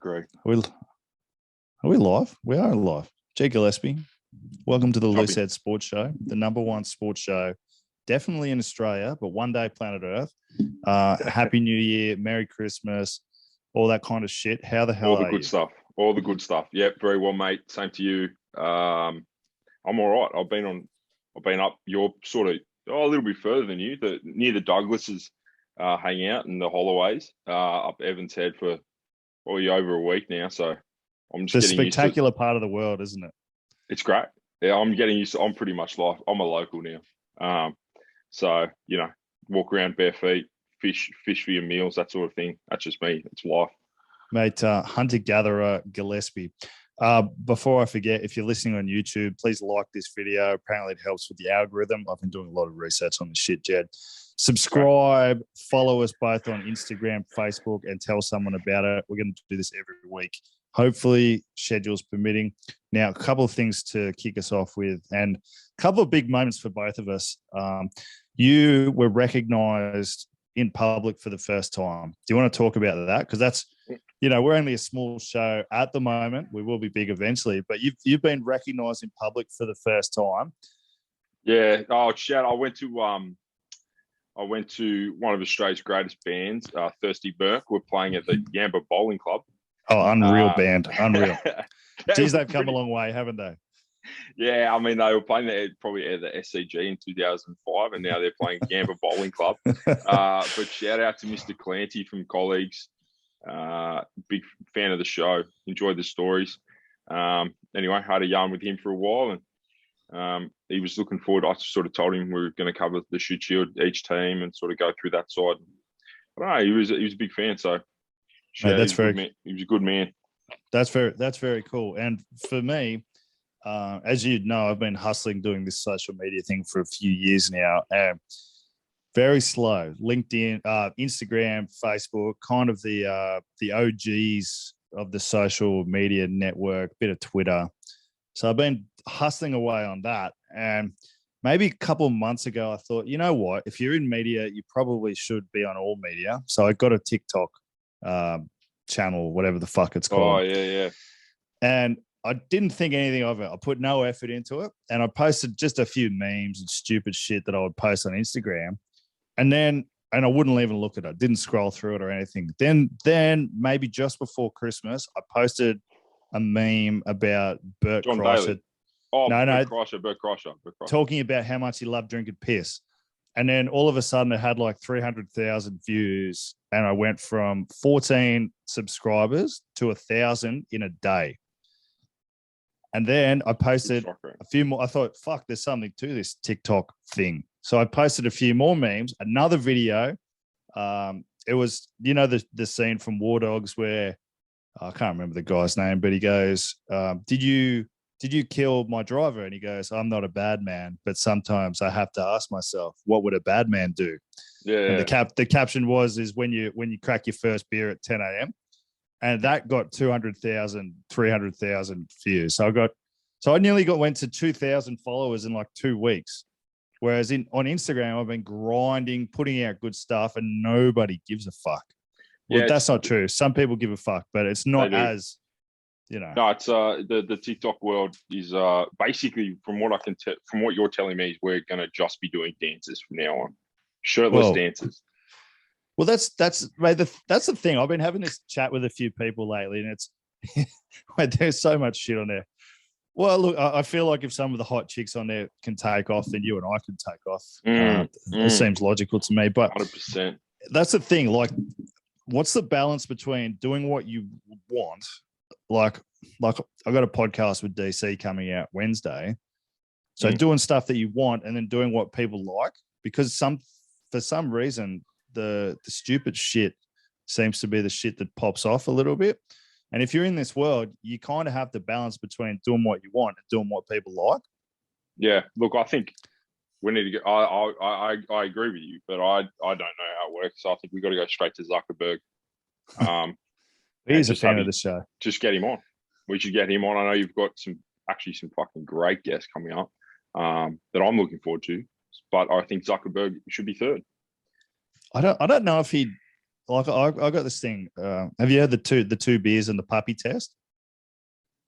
Agree. Are we live? We are live. Jed Gillespie, welcome to the Copy. Looseheads Sports Show, the number one sports show, definitely in Australia, but one day planet Earth. Happy New Year, Merry Christmas, all that kind of shit. How the hell All the are good you? stuff. All the good stuff. Yep, very well, mate. Same to you. I'm all right. I've been up. You're sort of a little bit further than you. Near the Douglases, hanging out in the Holloways, up Evans Head for probably over a week now. So I'm just It's a getting spectacular used to it. part of the world, isn't it? It's great. Yeah, I'm getting used to. I'm pretty much like I'm a local now. So walk around bare feet, fish for your meals, that sort of thing. That's just me. It's life. Mate, hunter-gatherer Gillespie. Before I forget, if you're listening on YouTube, please like this video. Apparently it helps with the algorithm. I've been doing a lot of research on this shit, Jed. Subscribe, follow us both on Instagram, Facebook, and tell someone about it. We're going to do this every week. Hopefully, schedules permitting. Now, a couple of things to kick us off with, and a couple of big moments for both of us. You were recognized in public for the first time. Do you want to talk about that? Because that's, we're only a small show at the moment. We will be big eventually, but you've been recognised in public for the first time. Yeah. Oh, shout! I went to one of Australia's greatest bands, Thirsty Burke. We're playing at the Yamba Bowling Club. Oh, unreal band, unreal. Geez, they've come pretty, a long way, haven't they? Yeah, I mean, they were playing probably at the SCG in 2005, and now they're playing Yamba Bowling Club. But shout out to Mr. Clancy from Colleagues. Big fan of the show. Enjoyed the stories. Anyway, had a yarn with him for a while, and he was looking forward. I sort of told him we were going to cover the shoot shield each team and sort of go through that side. But no, he was a big fan. So Mate, he was a good man. That's very cool. And for me, as you know, I've been hustling doing this social media thing for a few years now, and very slow. LinkedIn, Instagram, Facebook, kind of the OGs of the social media network, bit of Twitter. So I've been hustling away on that. And maybe a couple of months ago, I thought, you know what? If you're in media, you probably should be on all media. So I got a TikTok channel, whatever the fuck it's called. Oh, yeah. And I didn't think anything of it. I put no effort into it. And I posted just a few memes and stupid shit that I would post on Instagram. And I wouldn't even look at it. Didn't scroll through it or anything. Then maybe just before Christmas, I posted a meme about Bert John Kreischer. Bailey. Oh, no, Bert Kreischer. Talking about how much he loved drinking piss. And then all of a sudden it had like 300,000 views. And I went from 14 subscribers to 1,000 in a day. And then I posted a few more. I thought, fuck, there's something to this TikTok thing. So I posted a few more memes, another video. It was, the scene from War Dogs where I can't remember the guy's name, but he goes, did you kill my driver? And he goes, I'm not a bad man, but sometimes I have to ask myself, what would a bad man do? Yeah. And the caption is when you crack your first beer at 10 a.m. And that got 200,000, 300,000 views. So I nearly went to 2,000 followers in like 2 weeks. Whereas on Instagram, I've been grinding, putting out good stuff, and nobody gives a fuck. Well, that's not true. Some people give a fuck, but it's not as, No, it's the TikTok world is basically from what I can from what you're telling me is we're going to just be doing dances from now on, shirtless dances. Well, that's the thing. I've been having this chat with a few people lately, and it's there's so much shit on there. Well, look, I feel like if some of the hot chicks on there can take off, then you and I can take off. It seems logical to me. But 100%. That's the thing. Like, what's the balance between doing what you want? Like I got a podcast with DC coming out Wednesday. So doing stuff that you want and then doing what people like, because for some reason the stupid shit seems to be the shit that pops off a little bit. And if you're in this world, you kind of have to balance between doing what you want and doing what people like. Yeah, look, I think we need to go. I agree with you, but I don't know how it works. So I think we got to go straight to Zuckerberg. He's a fan of the show. Just get him on. We should get him on. I know you've got some fucking great guests coming up that I'm looking forward to. But I think Zuckerberg should be third. I don't know if he'd like I got this thing. Have you heard the two beers and the puppy test?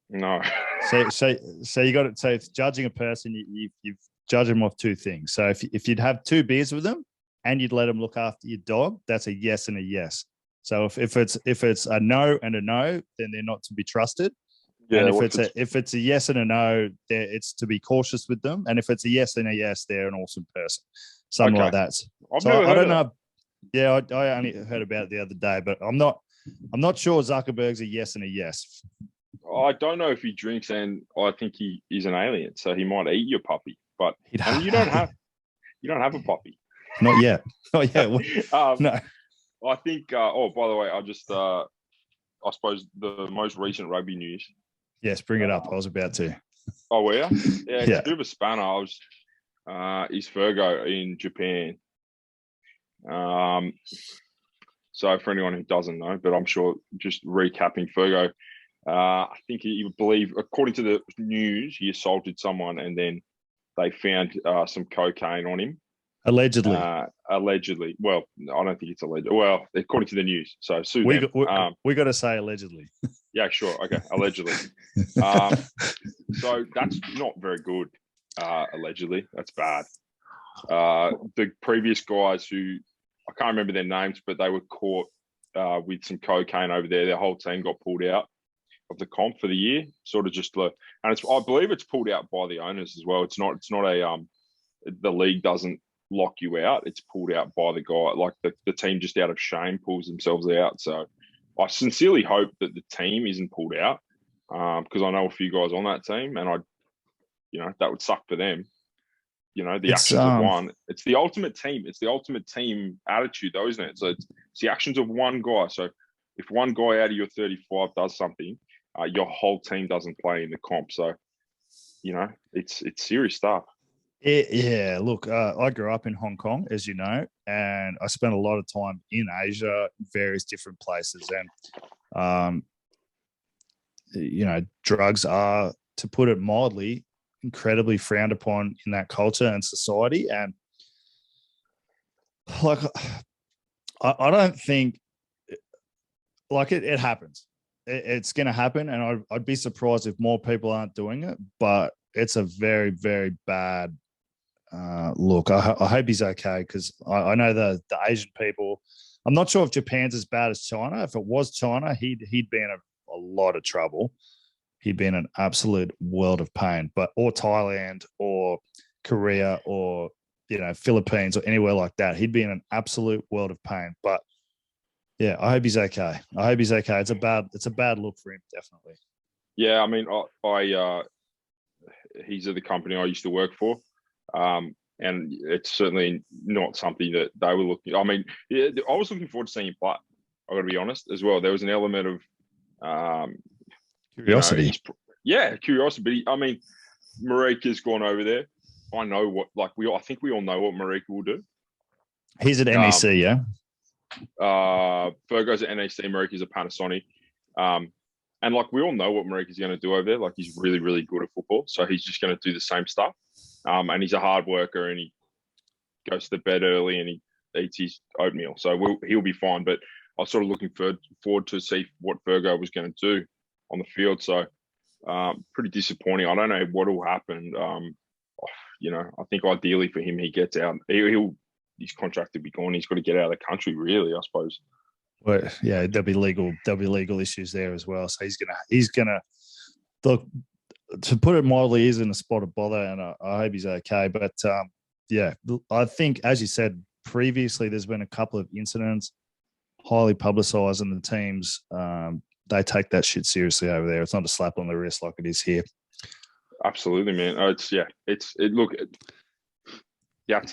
No. So you got it. So if judging a person, you judge them off two things. So if you'd have two beers with them and you'd let them look after your dog, that's a yes and a yes. So if it's a no and a no, then they're not to be trusted. Yeah, and if it's a yes and a no, it's to be cautious with them. And if it's a yes and a yes, they're an awesome person. Something like that. I've never heard I don't of know. Yeah, I only heard about it the other day, but I'm not sure Zuckerberg's a yes and a yes. I don't know if he drinks, and I think he is an alien, so he might eat your puppy. But you don't have a puppy. Not yet. Not yet. No. I think. By the way, I suppose the most recent rugby news. Yes, bring it up. I was about to. Oh, were you? Yeah, it's a bit of a spanner. Is Fergo in Japan? So for anyone who doesn't know, but I'm sure just recapping Fergo, I think he believe, according to the news, he assaulted someone and then they found some cocaine on him. Allegedly. Allegedly. Well, I don't think it's alleged. Well, according to the news. So sue we them. We got to say allegedly. Yeah, sure. Okay, allegedly. So that's not very good. Allegedly, that's bad. The previous guys who I can't remember their names, but they were caught with some cocaine over there. Their whole team got pulled out of the comp for the year. Sort of just and I believe it's pulled out by the owners as well. It's not a the league doesn't lock you out. It's pulled out by the guy. Like the team just out of shame pulls themselves out. So I sincerely hope that the team isn't pulled out because I know a few guys on that team, and that would suck for them. The actions of one. It's the ultimate team. It's the ultimate team attitude, though, isn't it? So it's the actions of one guy. So if one guy out of your 35 does something, your whole team doesn't play in the comp. So, it's serious stuff. Yeah, look, I grew up in Hong Kong, as you know, and I spent a lot of time in Asia, various different places. And, drugs are, to put it mildly, incredibly frowned upon in that culture and society. And like, I don't think it happens. It's going to happen. And I'd be surprised if more people aren't doing it, but it's a very, very bad look. I hope he's okay. Cause I know the Asian people, I'm not sure if Japan's as bad as China. If it was China, he'd be in a lot of trouble. He'd be in an absolute world of pain, or Thailand or Korea or, Philippines or anywhere like that. He'd be in an absolute world of pain. But yeah, I hope he's okay. It's a bad look for him, definitely. Yeah. I mean, he's at the company I used to work for. And it's certainly not something that they were looking. I mean, yeah, I was looking forward to seeing him play. I got to be honest as well. There was an element of, curiosity. Curiosity. But Marika's gone over there. I know what, I think we all know what Marika will do. He's at NEC, yeah. Fergo's at NEC. Marika's at Panasonic. And we all know what Marika's going to do over there. He's really, really good at football. So he's just going to do the same stuff. And he's a hard worker, and he goes to bed early and he eats his oatmeal. So he'll be fine. But I was sort of looking forward to see what Fergo was going to do on the field. So pretty disappointing. I don't know what will happen. I think ideally for him, he gets out. His contract will be gone. He's got to get out of the country, really, I suppose. Well, yeah, there'll be legal issues there as well. So he's gonna look, to put it mildly, he's in a spot of bother, and I hope he's okay. But yeah, I think, as you said previously, there's been a couple of incidents highly publicised, and the teams they take that shit seriously over there. It's not a slap on the wrist like it is here. Absolutely, man. That's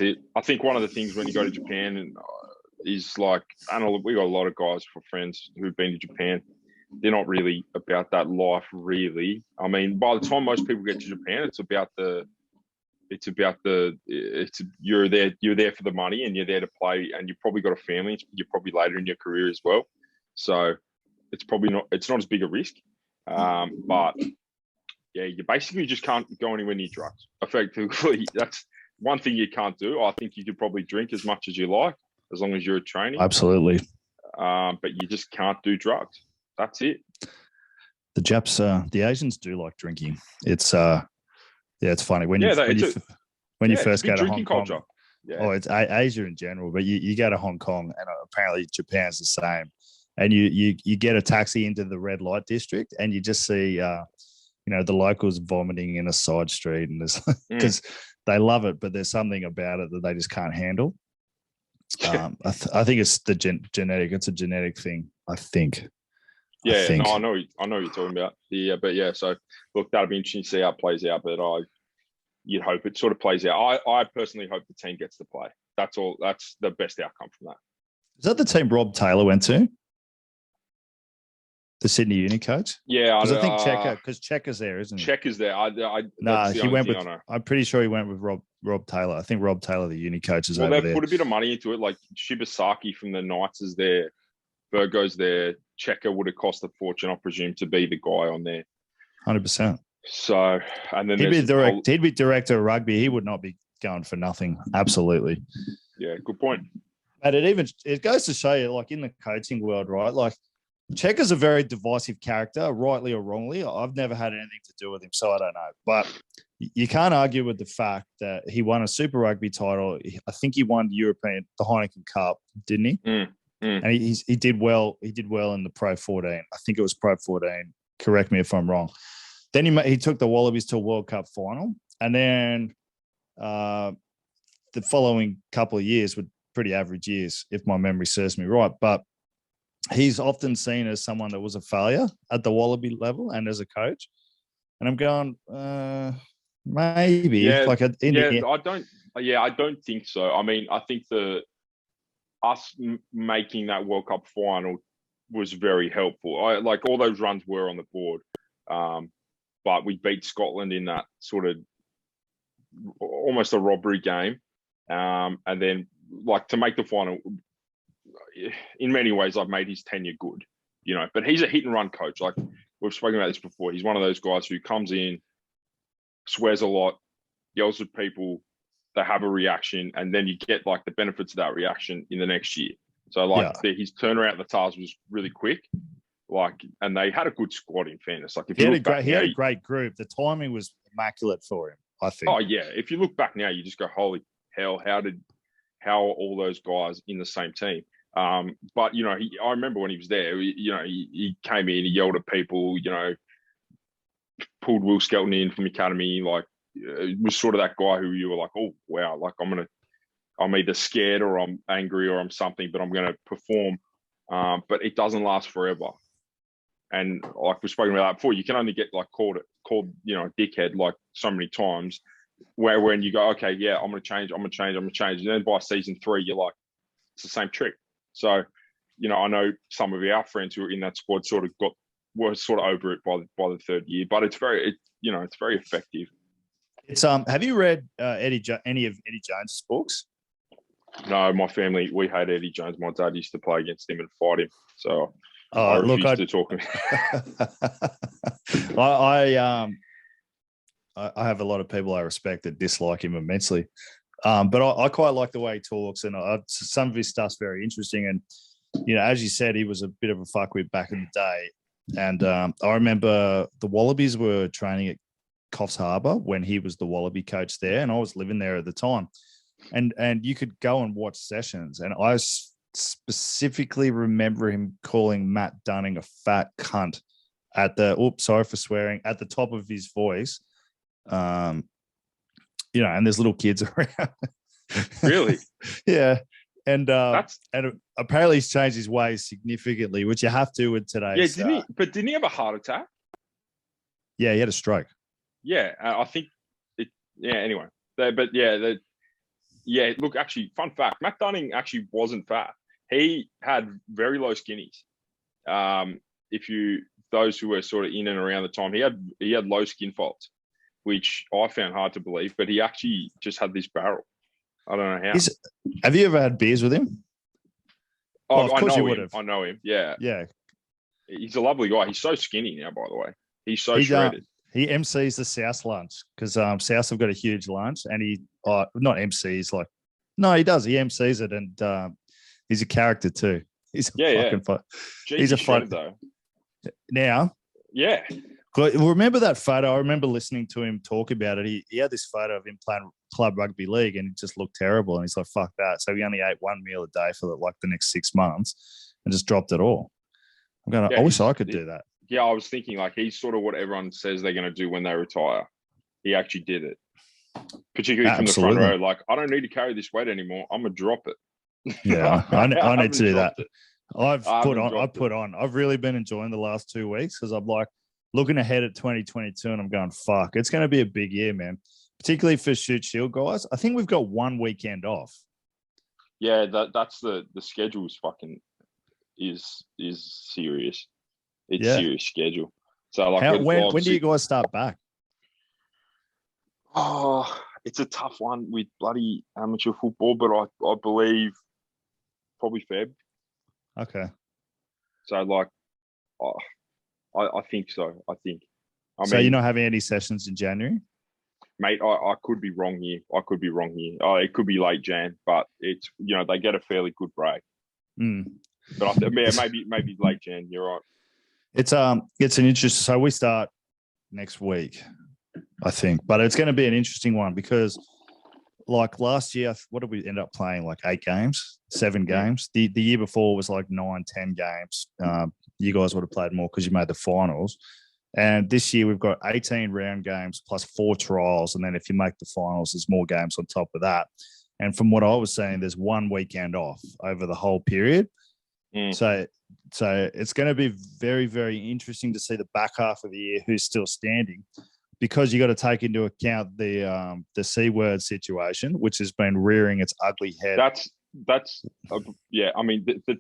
it. I think one of the things when you go to Japan is I know we got a lot of guys for friends who've been to Japan. They're not really about that life, really. I mean, by the time most people get to Japan, you're there for the money, and you're there to play, and you've probably got a family. You're probably later in your career as well, so it's not as big a risk. But yeah, you basically just can't go anywhere near drugs. Effectively, that's one thing you can't do. I think you could probably drink as much as you like, as long as you're training. Absolutely. but you just can't do drugs. That's it. The Japs, the Asians do like drinking. It's it's funny when you first go to Hong Kong. Culture. Yeah. Oh, it's Asia in general, but you go to Hong Kong, and apparently Japan's the same. And you get a taxi into the red light district, and you just see the locals vomiting in a side street, and this because they love it, but there's something about it that they just can't handle. I think it's the genetic. It's a genetic thing, I think. Yeah, no, I know what you're talking about. Yeah, but yeah, so look, that'll be interesting to see how it plays out. But you'd hope it sort of plays out. I personally hope the team gets to play. That's all. That's the best outcome from that. Is that the team Rob Taylor went to? The Sydney Uni coach? Yeah, I think Checker's there, isn't he? Checker's there. He went with. I'm pretty sure he went with Rob Taylor. I think Rob Taylor, the uni coach, is over there. Well, they've put a bit of money into it. Like Shibasaki from the Knights is there. Virgo's there. Checker would have cost a fortune, I presume, to be the guy on there. 100%. So, and then he'd be director of rugby. He would not be going for nothing. Absolutely. Yeah, good point. But it goes to show you, like in the coaching world, right? Like Checker's a very divisive character, rightly or wrongly. I've never had anything to do with him, so I don't know. But you can't argue with the fact that he won a Super Rugby title. I think he won the Heineken Cup, didn't he? And he did well. He did well in the Pro 14. I think it was Pro 14. Correct me if I'm wrong. Then he took the Wallabies to a World Cup final, and then the following couple of years were pretty average years, if my memory serves me right. But he's often seen as someone that was a failure at the Wallaby level and as a coach. And I'm going, maybe. Yeah, I don't think so. I mean, I think us making that World Cup final was very helpful. Like all those runs were on the board, but we beat Scotland in that sort of almost a robbery game, and then like to make the final. In many ways, I've made his tenure good, But he's a hit and run coach. Like we've spoken about this before. He's one of those guys who comes in, swears a lot, yells at people. They have a reaction, and then you get like the benefits of that reaction in the next year. So his turnaround at the TARS was really quick. And they had a good squad in fairness. Like if he had a great group. The timing was immaculate for him, I think. Oh yeah. If you look back now, you just go, holy hell, how are all those guys in the same team? But I remember when he was there, he came in, he yelled at people, pulled Will Skelton in from academy, it was sort of that guy who you were like, oh wow, like I'm either scared or I'm angry or I'm something, but I'm going to perform. But it doesn't last forever. And like we've spoken about that before, you can only get like called a dickhead like so many times. Where when you go, okay, yeah, I'm going to change. And then by season 3, you're like, it's the same trick. So, I know some of our friends who were in that squad were sort of over it by the third year, but it's very effective. It's have you read any of Eddie Jones's books? No, my family, we hate Eddie Jones. My dad used to play against him and fight him. So I refuse to talk to him. I have a lot of people I respect that dislike him immensely. But I quite like the way he talks, and some of his stuff's very interesting. And, as you said, he was a bit of a fuckwit back in the day. And I remember the Wallabies were training at Coffs Harbour when he was the Wallaby coach there, and I was living there at the time. And you could go and watch sessions, and I specifically remember him calling Matt Dunning a fat cunt at sorry for swearing, at the top of his voice. And there's little kids around. Really? Yeah. And apparently he's changed his ways significantly, which you have to with today's. Yeah, didn't he have a heart attack? Yeah, he had a stroke. Yeah, I think it. Yeah, anyway, look, actually, fun fact: Matt Dunning actually wasn't fat. He had very low skinnies. Those who were sort of in and around the time, he had low skin folds, which I found hard to believe. But he actually just had this barrel. I don't know how. Have you ever had beers with him? Oh, of course you would have. I know him. Yeah. Yeah. He's a lovely guy. He's so skinny now, by the way. He's so shredded. He MCs the South lunch because South have got a huge lunch, and he not MCs he does. He MCs it, and he's a character too. He's a Yeah, fucking fun. Jeez, He's a shredded, fun. though. Now, Yeah. remember that photo? I remember listening to him talk about it. He had this photo of him playing club rugby league, and it just looked terrible. And he's like, "Fuck that!" So he only ate one meal a day for like the next 6 months, and just dropped it all. I'm going. Yeah, I wish I could do that. Yeah, I was thinking like he's sort of what everyone says they're going to do when they retire. He actually did it, particularly from the front row. Like, I don't need to carry this weight anymore. I'm gonna drop it. Yeah, I need to do that. I've put on. I've really been enjoying the last 2 weeks because I'm like looking ahead at 2022, and I'm going, fuck, it's going to be a big year, man. Particularly for Shoot Shield guys. I think we've got 1 weekend off. Yeah, that's the schedule's fucking is serious. It's serious schedule. So like, when do you guys start back? Oh, it's a tough one with bloody amateur football, but I believe probably Feb. Okay. So like, I think so. I mean, you're not having any sessions in January? Mate, I could be wrong here. It could be late Jan, but it's, they get a fairly good break. But maybe late Jan. You're right. It's an interesting. So we start next week, I think, but it's going to be an interesting one because, like last year, what did we end up playing? Like 8 games, 7 games. The year before was like 9, 10 games. You guys would have played more because you made the finals. And this year we've got 18 round games plus 4 trials, and then if you make the finals, there's more games on top of that. And from what I was saying, there's 1 weekend off over the whole period. So it's going to be very, very interesting to see the back half of the year who's still standing, because you got to take into account the C word situation, which has been rearing its ugly head. Yeah. I mean, the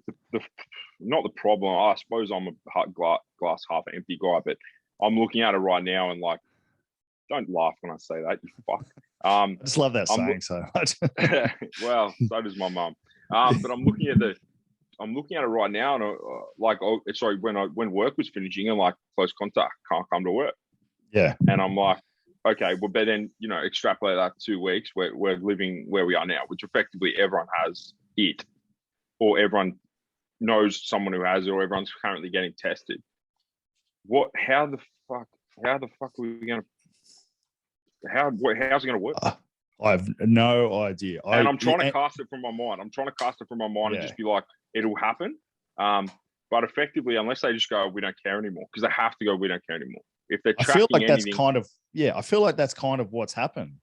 not the problem. I suppose I'm a glass half empty guy, but I'm looking at it right now and like, don't laugh when I say that. You fuck. I just love that saying so much. Well, so does my mum. But I'm looking at it right now, and when work was finishing and like close contact can't come to work. Yeah. And I'm like, okay, well, but then, extrapolate that 2 weeks where we're living where we are now, which effectively everyone has it, or everyone knows someone who has it, or everyone's currently getting tested. How the fuck are we going to, how's it going to work? I have no idea. I'm trying to cast it from my mind. And just be like, it'll happen. But effectively, unless they just go, we don't care anymore, because they have to go, we don't care anymore. If they're tracking I feel like that's kind of what's happened.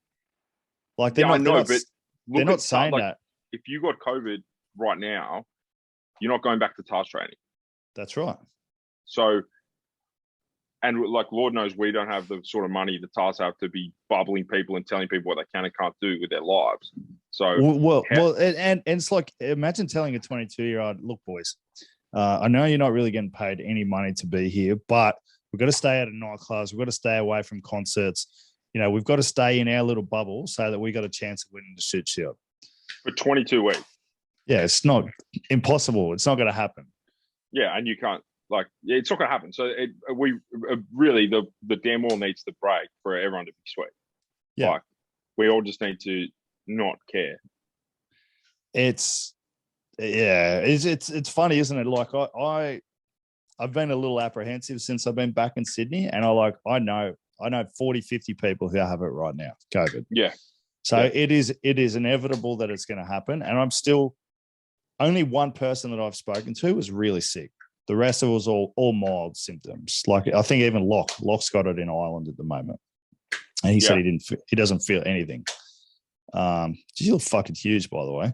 Like they're not saying that. If you got COVID right now, you're not going back to task training. That's right. So, and like, Lord knows we don't have the sort of money the TARs have to be bubbling people and telling people what they can and can't do with their lives. So, and it's like, imagine telling a 22-year-old, look, boys, I know you're not really getting paid any money to be here, but we've got to stay out of nightclubs. We've got to stay away from concerts. We've got to stay in our little bubble so that we got a chance of winning the Shoot Shield. For 22 weeks. Yeah, it's not impossible. It's not going to happen. Yeah, and you can't, it's not going to happen. So really, the damn all needs the break for everyone to be sweet. Yeah. We all just need to not care. It's funny, isn't it? Like I've been a little apprehensive since I've been back in Sydney, and I know 40, 50 people who have it right now, COVID. Yeah. So it is inevitable that it's going to happen. And I'm still, only one person that I've spoken to was really sick. The rest of it was all mild symptoms. Like I think even Locke's got it in Ireland at the moment. And he said he doesn't feel anything. You look fucking huge, by the way.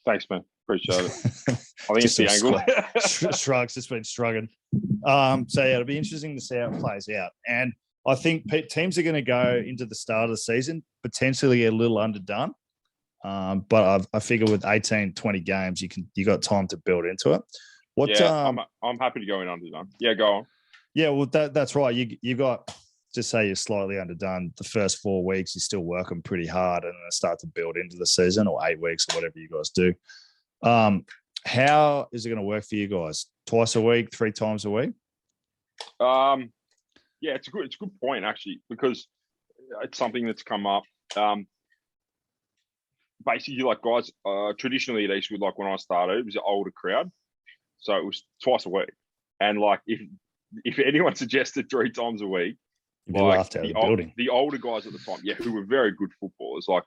Thanks, man. Appreciate it. I think it's the angle. Shrugs, just been shrugging. It'll be interesting to see how it plays out. And I think teams are going to go into the start of the season potentially get a little underdone. But I figure with 18, 20 games, you got time to build into it. I'm happy to go in underdone. Yeah, go on. Yeah, well, that's right. You got, just say you're slightly underdone. The first 4 weeks, you're still working pretty hard, and then start to build into the season, or 8 weeks, or whatever you guys do. How is it going to work for you guys? Twice a week, 3 times a week? Yeah, it's a good point actually, because it's something that's come up. Basically, like guys, traditionally at Eastwood, like when I started, it was an older crowd. So it was twice a week. And like, if anyone suggested 3 times a week, you'd be laughed out of the building. The older guys at the time, who were very good footballers, like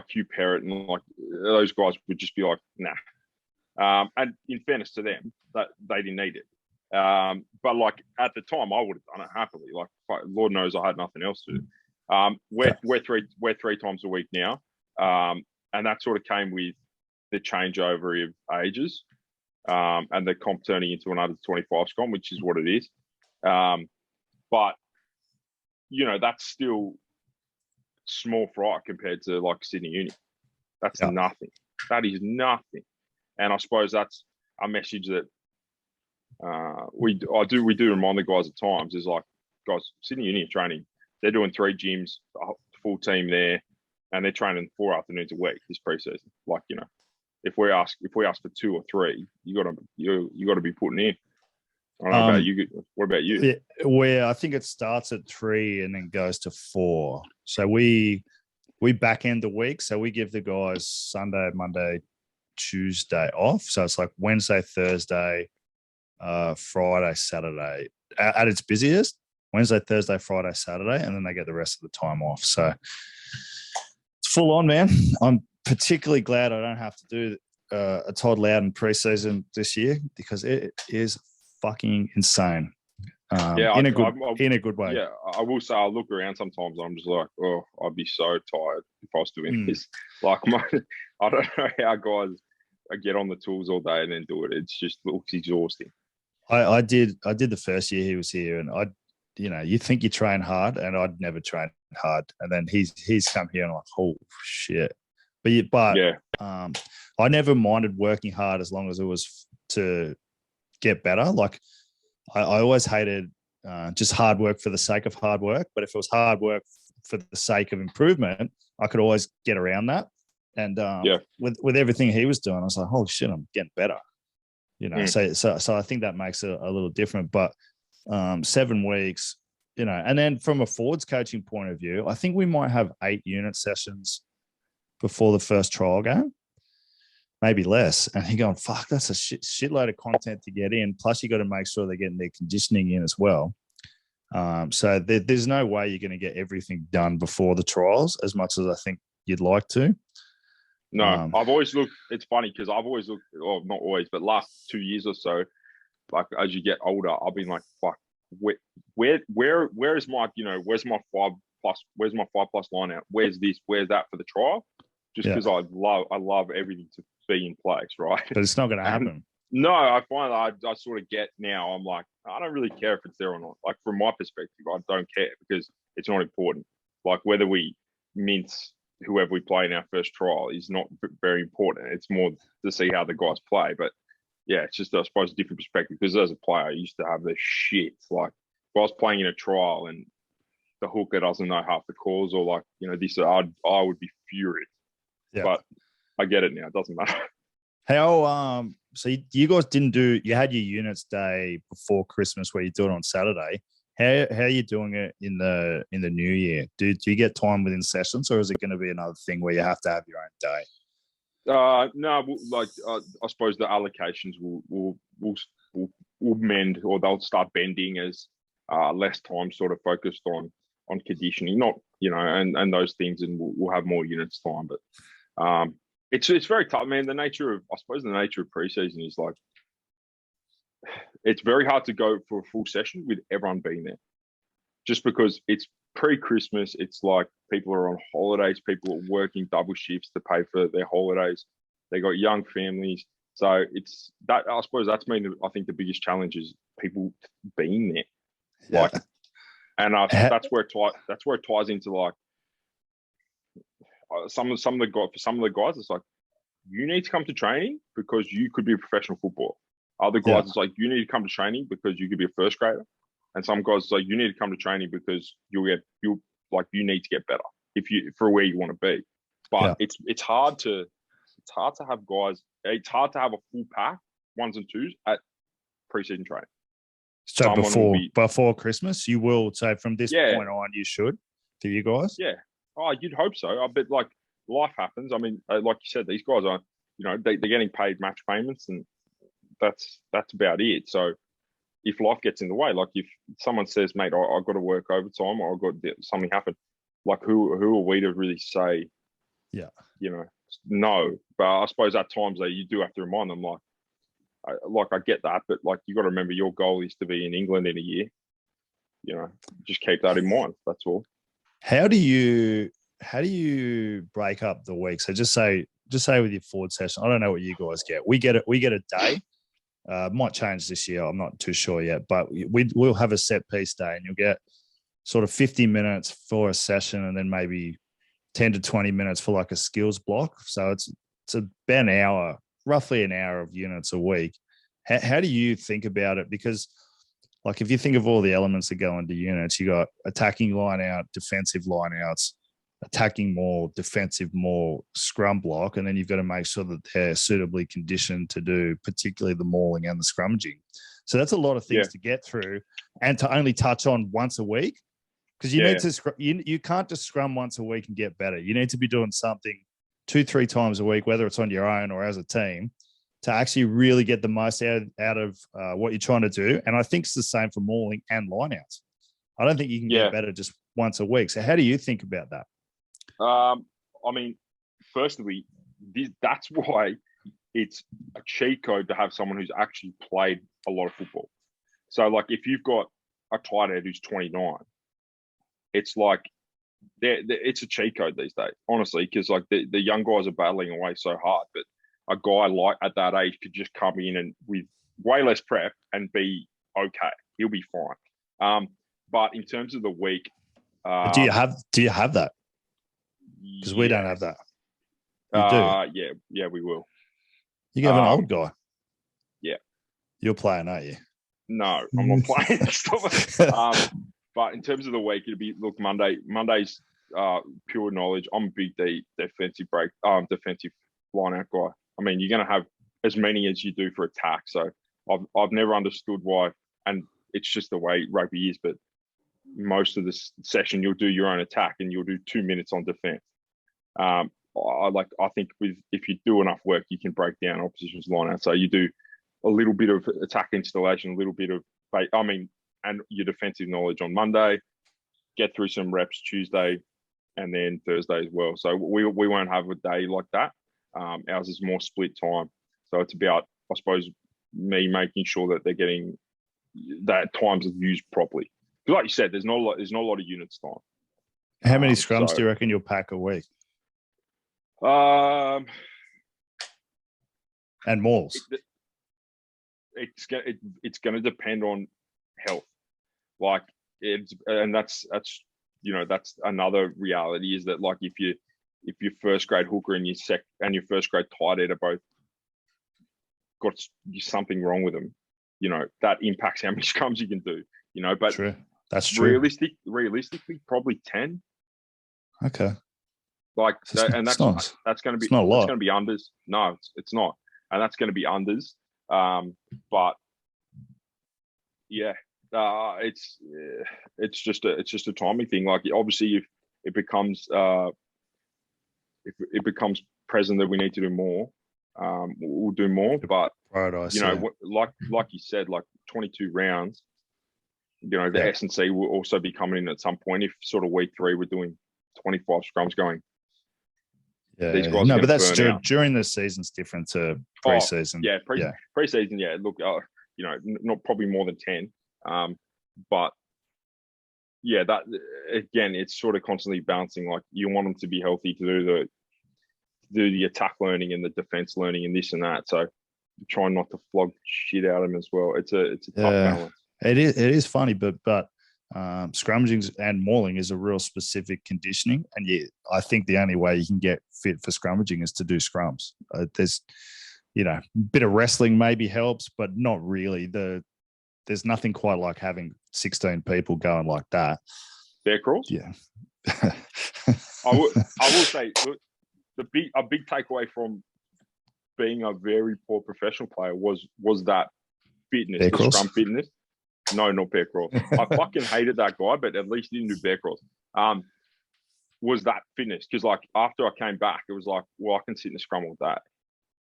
Hugh Perrett and like those guys would just be like, nah. And in fairness to them, that they didn't need it. But like at the time, I would have done it happily. Like Lord knows I had nothing else to do. We're 3 times a week now, and that sort of came with the changeover of ages, and the comp turning into an under 25 comp, which is what it is. But that's still small fry compared to like Sydney Uni. That's nothing. That is nothing. And I suppose that's a message that we do remind the guys at times is like, guys, Sydney Uni are training. They're doing 3 gyms, a full team there, and they're training 4 afternoons a week this preseason. Like, if we ask for 2 or 3, you got to be putting in. I don't know about you. What about you? Yeah, where I think it starts at 3 and then goes to 4. So we back end the week. So we give the guys Sunday, Monday, Tuesday off. So it's like Wednesday, Thursday, Friday, Saturday at its busiest. Wednesday, Thursday, Friday, Saturday, and then they get the rest of the time off. So it's full on, man. I'm particularly glad I don't have to do a Todd Loudon preseason this year because it is fucking insane. In a good way. Yeah, I will say I look around sometimes and I'm just like, oh, I'd be so tired if I was doing this. Like I don't know how guys get on the tools all day and then do it. It's just looks exhausting. I did the first year he was here, and you think you train hard, and I'd never trained hard, and then he's come here and I'm like, oh shit. But I never minded working hard as long as it was to get better. Like I always hated just hard work for the sake of hard work, but if it was hard work for the sake of improvement, I could always get around that. And with everything he was doing, I was like, holy shit, I'm getting better. So I think that makes it a little different. But 7 weeks, and then from a forwards coaching point of view, I think we might have 8 unit sessions before the first trial game, maybe less. And you're going, fuck, that's a shitload of content to get in. Plus, you got to make sure they're getting their conditioning in as well. So there's no way you're going to get everything done before the trials as much as I think you'd like to. No, I've always looked. It's funny because I've always looked, or not always, but last 2 years or so, like as you get older, I've been like, fuck, where is my, where's my 5+ line out? Where's this? Where's that for the trial? Just because I love everything to be in place, right? But it's not going to happen. No, I find I sort of get now. I'm like, I don't really care if it's there or not. Like from my perspective, I don't care because it's not important. Like whether we mince whoever we play in our first trial is not very important. It's more to see how the guys play. But yeah, it's just, I suppose, a different perspective because as a player, I used to have the shit. Like if I was playing in a trial and the hooker doesn't know half the calls or like, this, I would be furious. Yeah. But I get it now. It doesn't matter. How, so you guys you had your units day before Christmas where you do it on Saturday. How are you doing it in the new year? Do you get time within sessions, or is it going to be another thing where you have to have your own day? No, like I suppose the allocations will mend, or they'll start bending as less time sort of focused on conditioning, not and those things, and we'll have more units time. But it's very tough, man. The nature of preseason is like, it's very hard to go for a full session with everyone being there, just because it's pre-Christmas. It's like people are on holidays, people are working double shifts to pay for their holidays. They got young families, so it's that. I suppose that's I think the biggest challenge is people being there, like, and that's where it ties into like some of the guys. It's like you need to come to training because you could be a professional footballer. Other guys, it's like, you need to come to training because you could be a first grader. And some guys, it's like, you need to come to training because you need to get better for where you want to be. But it's hard to have guys, it's hard to have a full pack, 1s and 2s at preseason training. So before Christmas, you will say from this point on, you should, for you guys? Yeah. Oh, you'd hope so. I bet like life happens. I mean, like you said, these guys are, they're getting paid match payments and that's about it. So if life gets in the way, like if someone says, mate, I've got to work overtime or I've got something happen, like who are we to really say, yeah, no. But I suppose at times that you do have to remind them, I get that, but like you got to remember your goal is to be in England in a year. Just keep that in mind. That's all. How do you break up the week? So just say with your forward session, I don't know what you guys get. We get a day. Might change this year. I'm not too sure yet, but we'll have a set piece day, and you'll get sort of 50 minutes for a session, and then maybe 10 to 20 minutes for like a skills block. So it's about an hour, roughly an hour of units a week. How do you think about it? Because like if you think of all the elements that go into units, you got attacking line out, defensive line outs, attacking more, defensive more, scrum block, and then you've got to make sure that they're suitably conditioned to do particularly the mauling and the scrummaging. So that's a lot of things to get through, and to only touch on once a week, because you need to you can't just scrum once a week and get better. You need to be doing something 2-3 times a week, whether it's on your own or as a team, to actually really get the most out of what you're trying to do. And I think it's the same for mauling and lineouts. I don't think you can get better just once a week. So how do you think about that? I mean, firstly, that's why it's a cheat code to have someone who's actually played a lot of football. So, like, if you've got a tight end who's 29, it's like it's a cheat code these days, honestly, because like the young guys are battling away so hard, but a guy like at that age could just come in and with way less prep and be okay. He'll be fine. But in terms of the week, do you have that? Because we don't have that. You do? Yeah, we will. You have an old guy. Yeah. You're playing, aren't you? No, I'm not playing. But in terms of the week, it'll be Monday's pure knowledge. I'm a big defensive line out guy. I mean, you're going to have as many as you do for attack. So I've never understood why, and it's just the way rugby is. But most of this session, you'll do your own attack and you'll do 2 minutes on defense. I think if you do enough work, you can break down opposition's line out. So you do a little bit of attack installation, a little bit of and your defensive knowledge on Monday, get through some reps Tuesday, and then Thursday as well. So we won't have a day like that. Ours is more split time. So it's about, I suppose, me making sure that they're getting that times used properly. Because like you said, there's not a lot of units time. How many scrums do you reckon you'll pack a week? And mauls. It's going to depend on health. Like that's another reality, is that like if your first grade hooker and your first grade tight end are both got something wrong with them, that impacts how many scrums you can do. But true. That's true. Realistically, probably 10. Okay. Like, that's going to be not a lot. That's going to be unders. No, it's not, and that's going to be unders. But yeah, it's just a timing thing. Like, obviously, if it becomes present that we need to do more, we'll do more. But like you said, like 22 rounds. The S&C will also be coming in at some point. If sort of week 3 we're doing 25 scrums going. Yeah, these guys no, but that's during the season's different to pre-season. Pre-season. Yeah, look, not probably more than 10. But yeah, that again, it's sort of constantly balancing. Like, you want them to be healthy to do the attack learning and the defense learning and this and that. So trying not to flog shit out of them as well. It's a tough balance. It is funny, but scrummaging and mauling is a real specific conditioning, and I think the only way you can get fit for scrummaging is to do scrums. There's, a bit of wrestling maybe helps, but not really. There's nothing quite like having 16 people going like that. Bear crawls? Yeah. I will say, look, a big takeaway from being a very poor professional player was that fitness, the scrum fitness. No, not bear crawls. I fucking hated that guy, but at least he didn't do bear crawls. Was that fitness? Because like after I came back, it was like, well, I can sit in the scrum all day.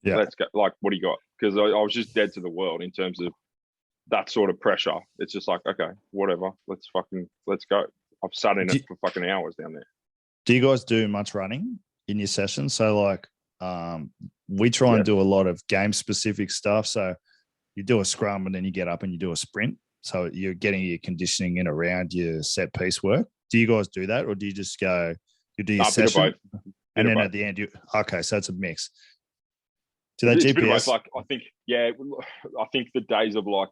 Yeah. Let's go. Like, what do you got? Because I was just dead to the world in terms of that sort of pressure. It's just like, okay, whatever. Let's go. I've sat in it for fucking hours down there. Do you guys do much running in your sessions? So like, we try and do a lot of game specific stuff. So you do a scrum and then you get up and you do a sprint. So you're getting your conditioning in around your set piece work. Do you guys do that, or do you just go? You do your session, and then at the end, so it's a mix. Do they it's GPS? A bit of both. Like, I think the days of like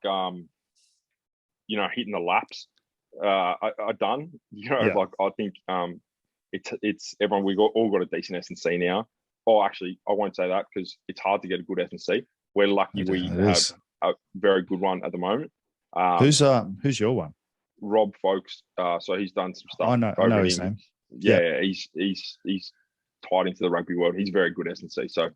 hitting the laps are done. Like I think it's everyone. We all got a decent S&C now. Oh, actually, I won't say that because it's hard to get a good S&C. We're lucky we have a very good one at the moment. Who's your one? Rob Folks. So he's done some stuff. I know his name. Yeah, he's tied into the rugby world. He's very good S&C. So,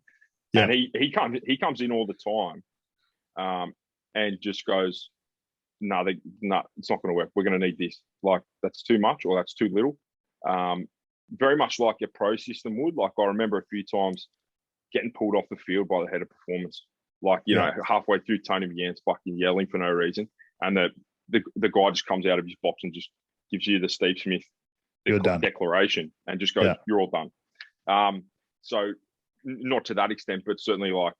and he comes in all the time, and just goes, no, it's not going to work. We're going to need this. Like, that's too much or that's too little. Very much like your pro system would. Like, I remember a few times getting pulled off the field by the head of performance. Like, halfway through, Tony McGann's fucking yelling for no reason, and the guy just comes out of his box and just gives you the Steve Smith declaration and just goes, "You're all done." So not to that extent, but certainly like,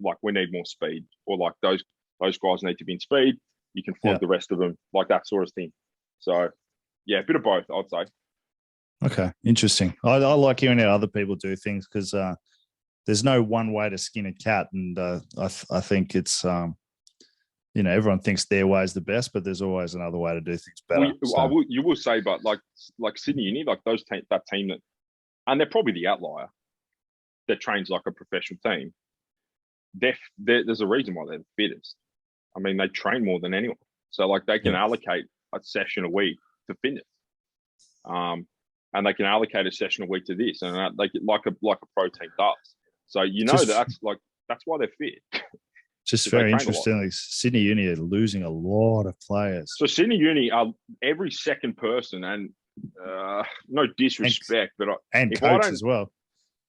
like we need more speed, or like those guys need to be in speed. You can flog the rest of them, like that sort of thing. So a bit of both, I'd say. Okay, interesting. I like hearing how other people do things because there's no one way to skin a cat, and I think it's everyone thinks their way is the best, but there's always another way to do things better. You will say, but like Sydney Uni, like that team that, and they're probably the outlier that trains like a professional team. There's a reason why they're the fittest. I mean, they train more than anyone, so like they can allocate a session a week to fitness, and they can allocate a session a week to this, and like a pro team does. So that's why they're fit. Just very interestingly, Sydney Uni are losing a lot of players. So Sydney Uni are every second person, and no disrespect, and coach as well.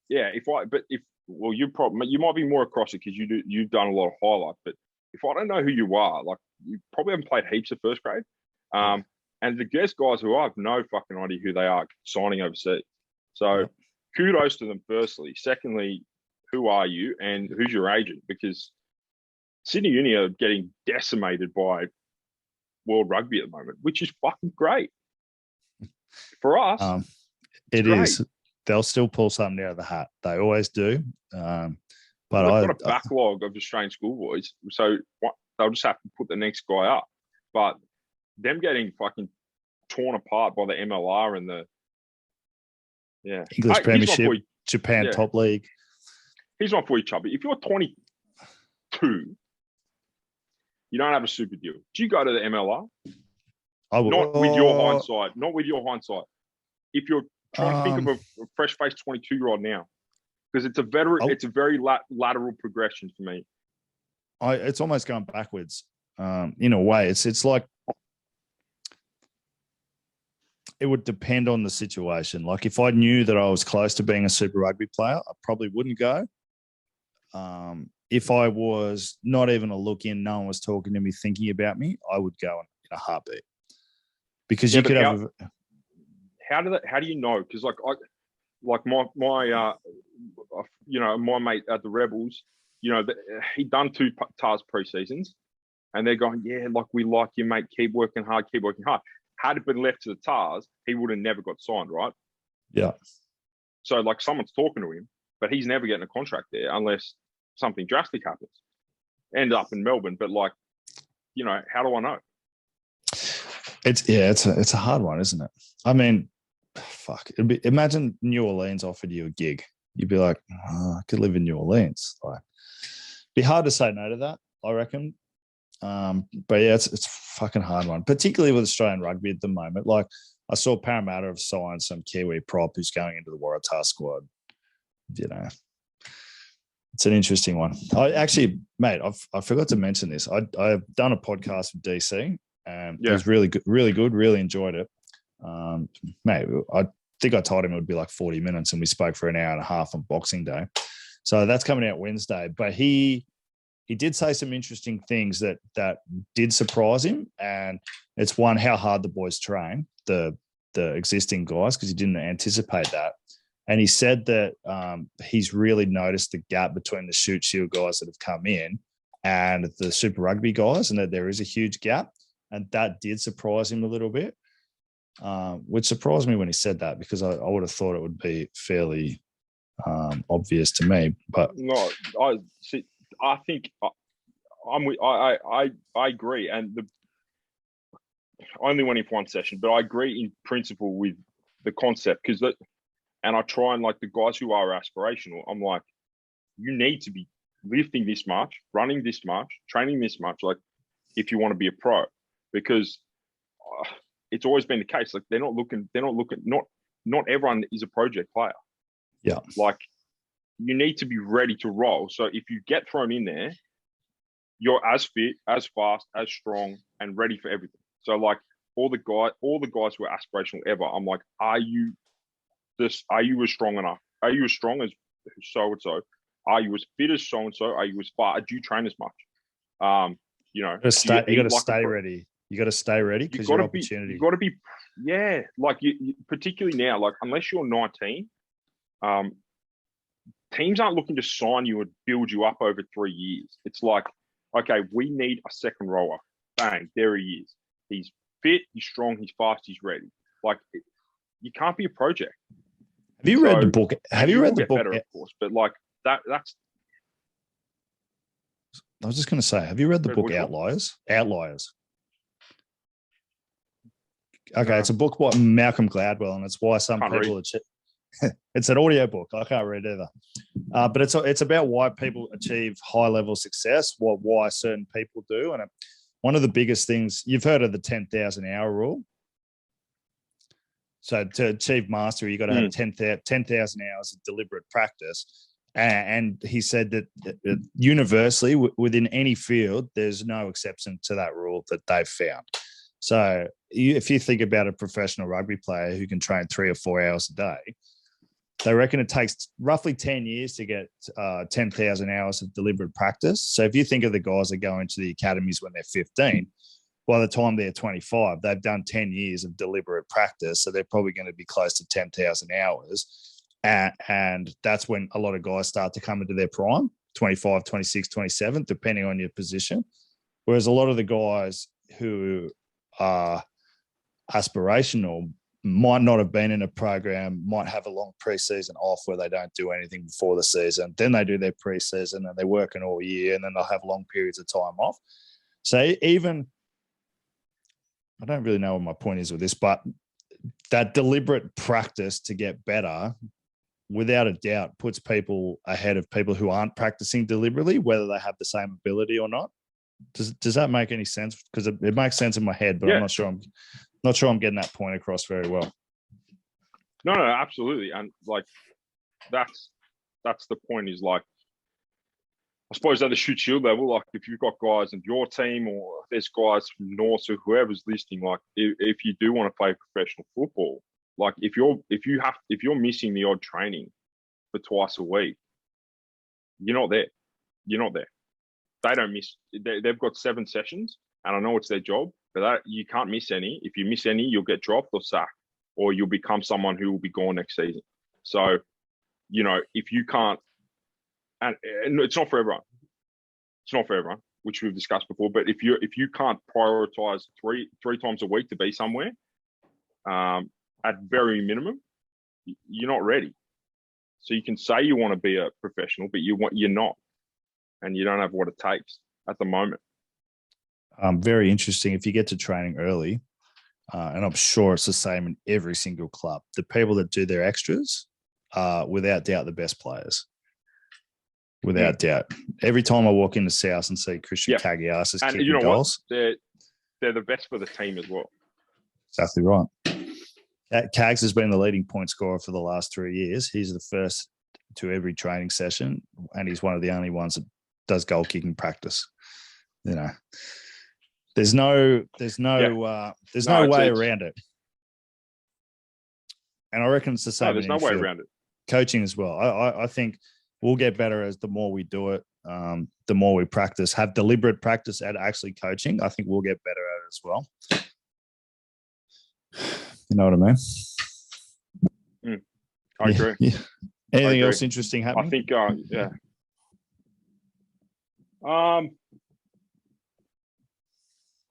Yeah, you might be more across it because you've done a lot of highlight. But if I don't know who you are, like you probably haven't played heaps of first grade, and the guest guys who I have no fucking idea who they are signing overseas. So kudos to them. Firstly, secondly, who are you and who's your agent? Because Sydney Uni are getting decimated by World Rugby at the moment, which is fucking great for us. It is. They'll still pull something out of the hat. They always do. But they've got a backlog of Australian schoolboys, so they'll just have to put the next guy up. But them getting fucking torn apart by the MLR and the English Premiership, Japan Top League. Here's one for you, Chubby. If you're 22, you don't have a super deal. Do you go to the MLR? I will. Not with your hindsight. If you're trying to think of a fresh-faced 22-year-old now, because it's a very lateral progression for me. It's almost going backwards in a way. It's like it would depend on the situation. Like if I knew that I was close to being a Super Rugby player, I probably wouldn't go. If I was not even a look in, no one was talking to me, thinking about me, I would go in a heartbeat. Because you could have. How do you know? Because my mate at the Rebels, he'd done 2 TARS pre-seasons, and they're going, we like you, mate. Keep working hard. Had it been left to the TARS, he would have never got signed, right? Yeah. So someone's talking to him, but he's never getting a contract there unless something drastic happens. End up in Melbourne, but how do I know? It's a hard one, isn't it? I mean, fuck. Imagine New Orleans offered you a gig. You'd be like, I could live in New Orleans. Like, be hard to say no to that, I reckon. But it's a fucking hard one, particularly with Australian rugby at the moment. Like I saw Parramatta have signed some Kiwi prop who's going into the Waratah squad. It's an interesting one. I forgot to mention this. I've done a podcast with DC, and it was really good, really enjoyed it. Mate, I think I told him it would be like 40 minutes, and we spoke for an hour and a half on Boxing Day. So that's coming out Wednesday. But he did say some interesting things that did surprise him, and it's one, how hard the boys train, the existing guys, because he didn't anticipate that. And he said that he's really noticed the gap between the Shoot Shield guys that have come in and the Super Rugby guys, and that there is a huge gap. And that did surprise him a little bit, which surprised me when he said that, because I would have thought it would be fairly obvious to me. But no, I think I agree, and I only went in for one session, but I agree in principle with the concept, and I try and, like, the guys who are aspirational, I'm like, you need to be lifting this much, running this much, training this much, like, if you want to be a pro, because it's always been the case. Like, not everyone is a project player. Yeah. Like, you need to be ready to roll. So if you get thrown in there, you're as fit, as fast, as strong, and ready for everything. So, like, all the guys who are aspirational ever, I'm like, are you as strong enough? Are you as strong as so and so? Are you as fit as so and so? Are you as far? Do you train as much? You know, you got to stay ready. You got to stay ready, because your opportunity. You got to be, yeah. Like, you particularly now, like, unless you're 19, teams aren't looking to sign you and build you up over 3 years. It's like, okay, we need a second rower. Bang, there he is. He's fit, he's strong, he's fast, he's ready. Like, you can't be a project. Have you read the book? Have you read the book? Better, of course, but like that's. I was just going to say, have you read the book Outliers? Outliers. Okay, it's a book by Malcolm Gladwell, and it's why some people it's an audio book. I can't read either, but it's about why people achieve high level success, why certain people do, and one of the biggest things, you've heard of the 10,000 hour rule. So to achieve mastery, you've got to have 10,000 hours of deliberate practice. And he said that universally, within any field, there's no exception to that rule that they've found. So if you think about a professional rugby player who can train 3 or 4 hours a day, they reckon it takes roughly 10 years to get 10,000 hours of deliberate practice. So if you think of the guys that go into the academies when they're 15, by the time they're 25, they've done 10 years of deliberate practice. So they're probably going to be close to 10,000 hours. And that's when a lot of guys start to come into their prime, 25, 26, 27, depending on your position. Whereas a lot of the guys who are aspirational might not have been in a program, might have a long preseason off where they don't do anything before the season. Then they do their preseason and they're working all year, and then they'll have long periods of time off. So even, I don't really know what my point is with this, but that deliberate practice to get better, without a doubt, puts people ahead of people who aren't practicing deliberately, whether they have the same ability or not. Does that make any sense? Because it makes sense in my head, but I'm not sure I'm getting that point across very well. No, absolutely. And like, that's the point, is like, I suppose at the Shoot Shield level, like, if you've got guys in your team, or there's guys from North or whoever's listening, like, if you do want to play professional football, like, if you're missing the odd training for twice a week, you're not there. You're not there. They don't miss. They've got 7 sessions, and I know it's their job, but you can't miss any. If you miss any, you'll get dropped or sacked, or you'll become someone who will be gone next season. So, you know, if you can't, and it's not for everyone. It's not for everyone, which we've discussed before. But if you can't prioritize three times a week to be somewhere, at very minimum, you're not ready. So you can say you want to be a professional, but you're not, and you don't have what it takes at the moment. Very interesting. If you get to training early, and I'm sure it's the same in every single club, the people that do their extras are without doubt the best players. Without doubt. Every time I walk into South and see Christian Cagiasis kicking goals, they're the best for the team as well. Exactly right. Cags has been the leading point scorer for the last 3 years. He's the first to every training session, and he's one of the only ones that does goal kicking practice. You know, there's no way around it. And I reckon it's the same. No, there's no way around it. Coaching as well. I think we'll get better as the more we do it, the more we practice, have deliberate practice at actually coaching. I think we'll get better at it as well. You know what I mean? I agree. Yeah. Anything else interesting happening? I think, yeah.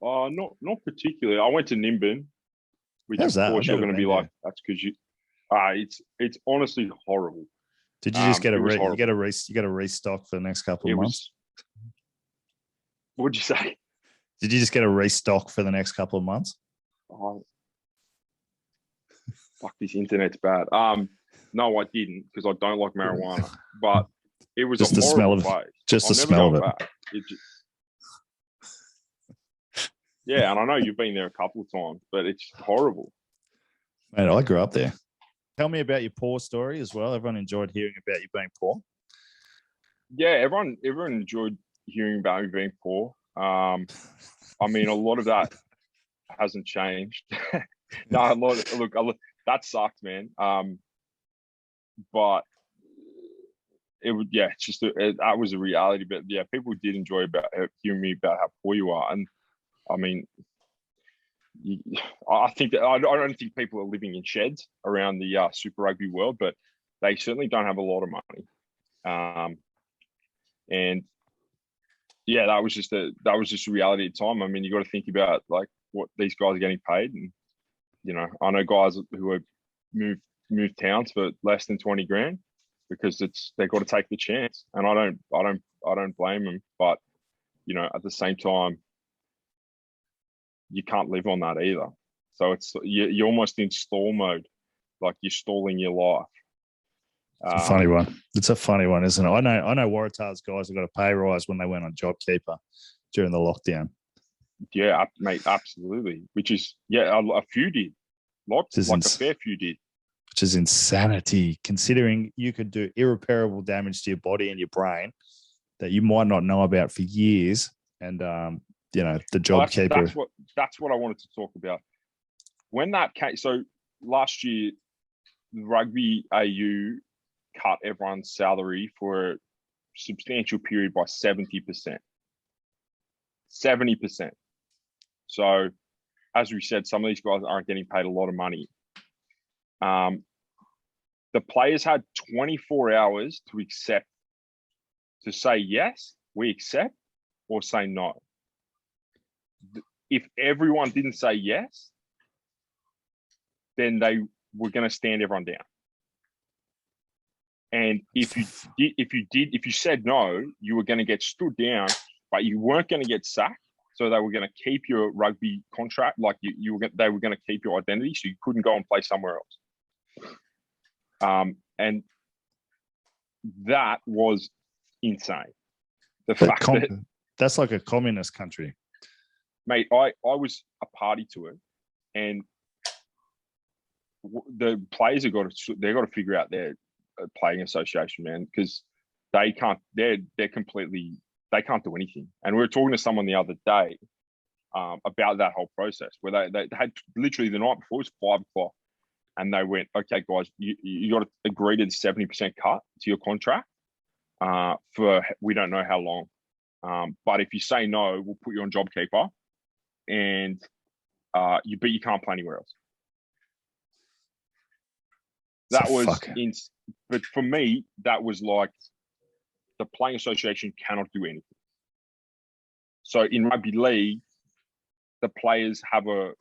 Not particularly. I went to Ninbin, which of course you're going to be like, that's because you. It's honestly horrible. Did you just get you get a restock for the next couple of months? What'd you say? Did you just get a restock for the next couple of months? Oh, fuck, this internet's bad. No, I didn't, because I don't like marijuana. But it was just the smell of it. Just the smell of it. Yeah, and I know you've been there a couple of times, but it's horrible. Man, I grew up there. Tell me about your poor story as well. Everyone enjoyed hearing about you being poor. Yeah, everyone enjoyed hearing about me being poor. I mean, a lot of that hasn't changed. No, look, that sucked, man. But it would, yeah, it's just that was a reality. But yeah, people did enjoy hearing me about how poor you are, and I mean, I think that I don't think people are living in sheds around the Super Rugby world, but they certainly don't have a lot of money. And yeah, that was just a reality at the time. I mean, you got to think about like what these guys are getting paid, and you know, I know guys who have moved towns for less than 20 grand because they've got to take the chance, and I don't blame them, but you know, at the same time, you can't live on that either. So you're almost in stall mode, like you're stalling your life. It's a funny one. It's a funny one, isn't it? I know Waratahs guys have got a pay rise when they went on JobKeeper during the lockdown. Yeah, mate, absolutely. Which is, yeah, a few did. A fair few did. Which is insanity, considering you could do irreparable damage to your body and your brain that you might not know about for years. And you know, the JobKeeper. That's what I wanted to talk about. When that came, so last year, Rugby AU cut everyone's salary for a substantial period by 70%. 70%. So, as we said, some of these guys aren't getting paid a lot of money. The players had 24 hours to say yes, we accept, or say no. If everyone didn't say yes, then they were going to stand everyone down. And if you said no, you were going to get stood down, but you weren't going to get sacked. So they were going to keep your rugby contract, like they were going to keep your identity, so you couldn't go and play somewhere else. And that was insane. That's like a communist country. Mate, I was a party to it, and the players they've got to figure out their playing association, man, because they can't do anything. And we were talking to someone the other day about that whole process, where they had literally the night before, it was 5:00, and they went, okay, guys, you got to agree to the 70% cut to your contract for we don't know how long. But if you say no, we'll put you on JobKeeper, and you can't play anywhere else. But for me, that was like the playing association cannot do anything. So in rugby league, the players have a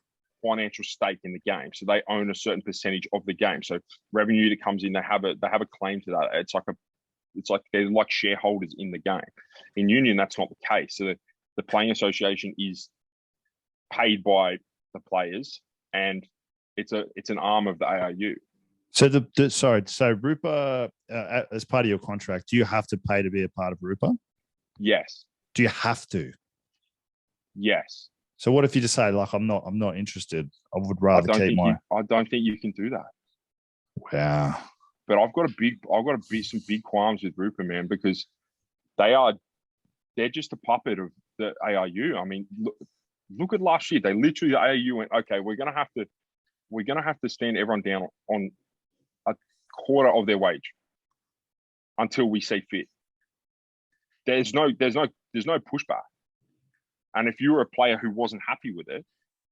financial stake in the game, so they own a certain percentage of the game. So revenue that comes in, they have a claim to that. It's like they're like shareholders in the game. In union, that's not the case. So the playing association is paid by the players, and it's an arm of the ARU. So so Rupa, as part of your contract, do you have to pay to be a part of Rupa? Yes. Do you have to? Yes. So what if you just say, like, I'm not interested. I would rather keep my. I don't think you can do that. Wow. But I've got some big qualms with Rupa, man, because they're just a puppet of the ARU. I mean, look at last year. They literally, the ARU went, okay, we're gonna have to stand everyone down on a quarter of their wage. until we see fit. There's no pushback. And if you were a player who wasn't happy with it,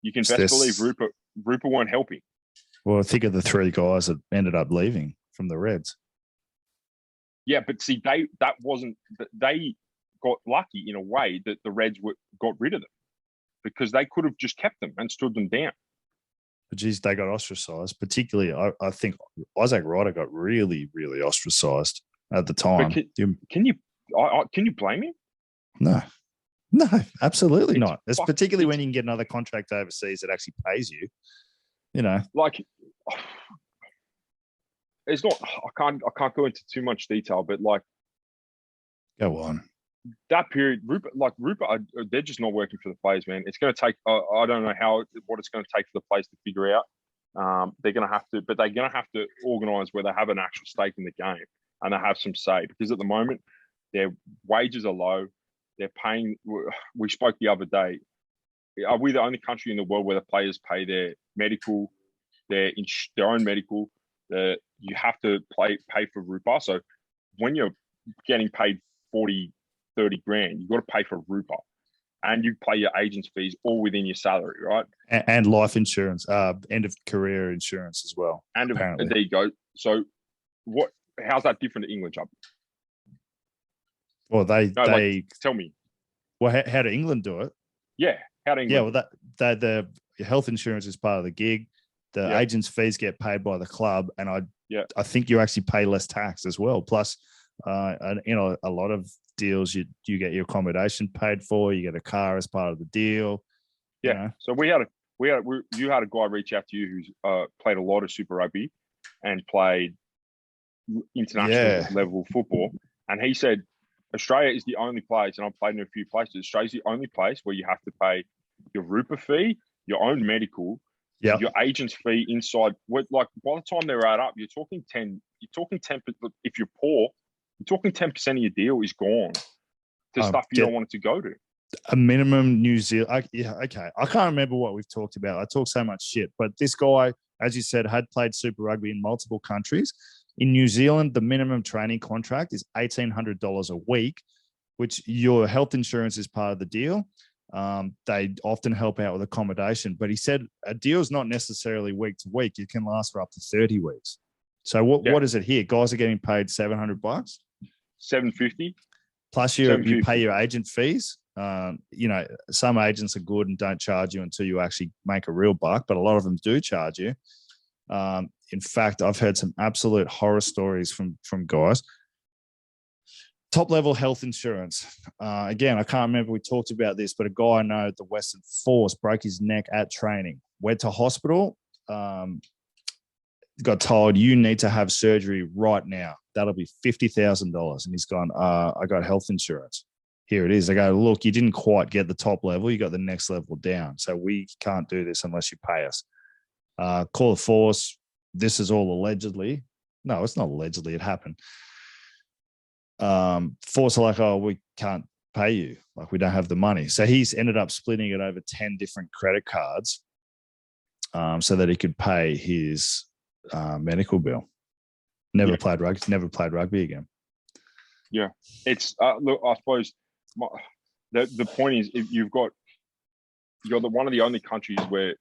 you can best believe Rupert weren't helping. Well, think of the 3 guys that ended up leaving from the Reds. Yeah, but see, they got lucky in a way that the Reds got rid of them, because they could have just kept them and stood them down. But geez, they got ostracised. Particularly, I think Isaac Ryder got really, really ostracised at the time. Can you blame him? No, absolutely not. It's particularly when you can get another contract overseas that actually pays you. You know, like it's not. I can't go into too much detail, but like, go on. That period, Rupert, they're just not working for the players, man. It's going to take. I don't know what it's going to take for the players to figure out. They're going to have to organise where they have an actual stake in the game and they have some say, because at the moment their wages are low. They're paying. We spoke the other day. Are we the only country in the world where the players pay their medical, their own medical? You have to pay for Rupa. So when you're getting paid 40, 30 grand, you've got to pay for Rupa, and you pay your agent's fees all within your salary, right? And life insurance, end of career insurance as well. And there you go. So how's that different to England, Chubb? Well, they tell me. Well, how did England do it? Yeah, how did England? Yeah, well, the health insurance is part of the gig. The agent's fees get paid by the club, and I think you actually pay less tax as well. Plus, a lot of deals you get your accommodation paid for. You get a car as part of the deal. Yeah. You know? So you had a guy reach out to you who's played a lot of Super Rugby and played international level football, and he said Australia is the only place, and I've played in a few places. Australia's the only place where you have to pay your Rupa fee, your own medical, your agent's fee inside. Like by the time they're add up, you're talking 10. You're talking 10. If you're poor, you're talking 10% of your deal is gone to stuff you don't want it to go to. A minimum New Zealand. Okay. I can't remember what we've talked about. I talk so much shit, but this guy, as you said, had played Super Rugby in multiple countries. In New Zealand, the minimum training contract is $1,800 a week, which your health insurance is part of the deal. They often help out with accommodation, but he said a deal is not necessarily week to week. It can last for up to 30 weeks. So what is it here? Guys are getting paid $700, $750, plus you pay your agent fees. Some agents are good and don't charge you until you actually make a real buck, but a lot of them do charge you. In fact, I've heard some absolute horror stories from guys. Top level health insurance. Again, I can't remember we talked about this, but a guy I know at the Western Force broke his neck at training, went to hospital, got told you need to have surgery right now. That'll be $50,000. And he's gone, I got health insurance. Here it is. I go, look, you didn't quite get the top level. You got the next level down. So we can't do this unless you pay us. Call the force. This is all allegedly. No, it's not allegedly. It happened. Force are like, oh, we can't pay you. Like, we don't have the money. So he's ended up splitting it over 10 different credit cards so that he could pay his medical bill. Never played rugby again. Yeah. It's, look, I suppose the point is, if you're one of the only countries where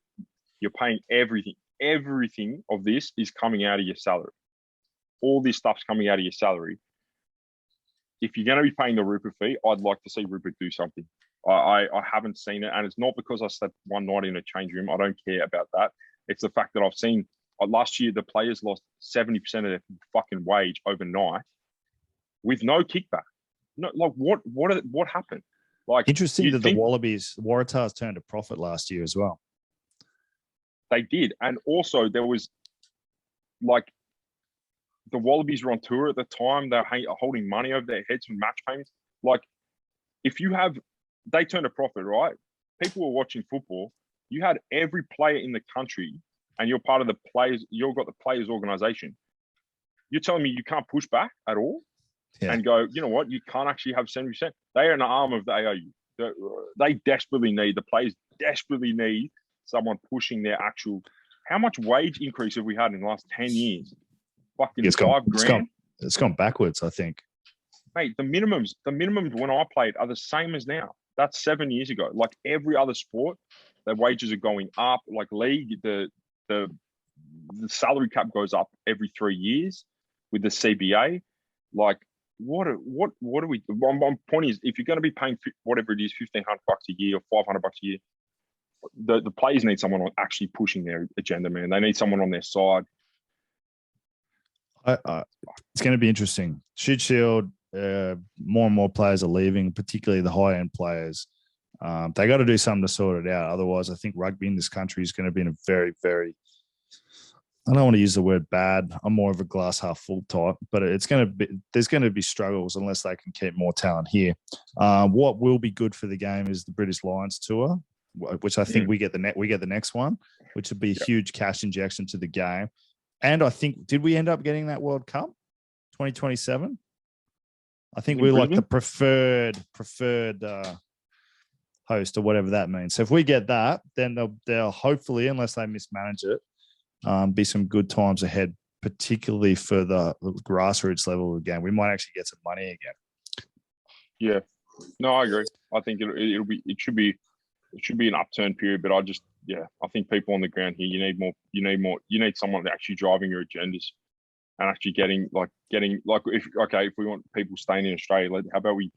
you're paying everything of this is coming out of your salary. All this stuff's coming out of your salary. If you're going to be paying the Rupert fee, I'd like to see Rupert do something. I haven't seen it, and it's not because I slept one night in a change room. I don't care about that. It's the fact that I've seen last year the players lost 70% of their fucking wage overnight with no kickback. No, like what happened? Like, interesting that the Waratahs turned a profit last year as well. They did, and also there was like the Wallabies were on tour at the time. They were holding money over their heads from match payments. Like, they turned a profit, right? People were watching football. You had every player in the country, and you're part of the players. You've got the players' organization. You're telling me you can't push back at all and go, you know what? You can't actually have 70%. They are an arm of the AIU. The players desperately need someone pushing their actual. How much wage increase have we had in the last 10 years? Fucking $5,000. it's gone backwards, I think. Mate, the minimums when I played are the same as now. That's 7 years ago. Like every other sport, their wages are going up. Like league, the salary cap goes up every 3 years with the CBA. Like what are we? My point is, if you're going to be paying whatever it is, $1,500 a year or $500 a year, the players need someone actually pushing their agenda, man. They need someone on their side. It's going to be interesting. Shoot Shield, more and more players are leaving, particularly the high-end players. They got to do something to sort it out. Otherwise, I think rugby in this country is going to be in a very, very, I don't want to use the word bad. I'm more of a glass half full type, but there's going to be struggles unless they can keep more talent here. What will be good for the game is the British Lions tour, which I think we get the next one, which would be a huge cash injection to the game. And I think, did we end up getting that World Cup 2027? I think we're like the preferred host or whatever that means. So if we get that, then they'll hopefully, unless they mismanage it, be some good times ahead, particularly for the grassroots level of the game. We might actually get some money again. Yeah, no, I agree. I think it should be an upturn period, but I think people on the ground here, you need someone actually driving your agendas and actually getting if we want people staying in Australia, how about we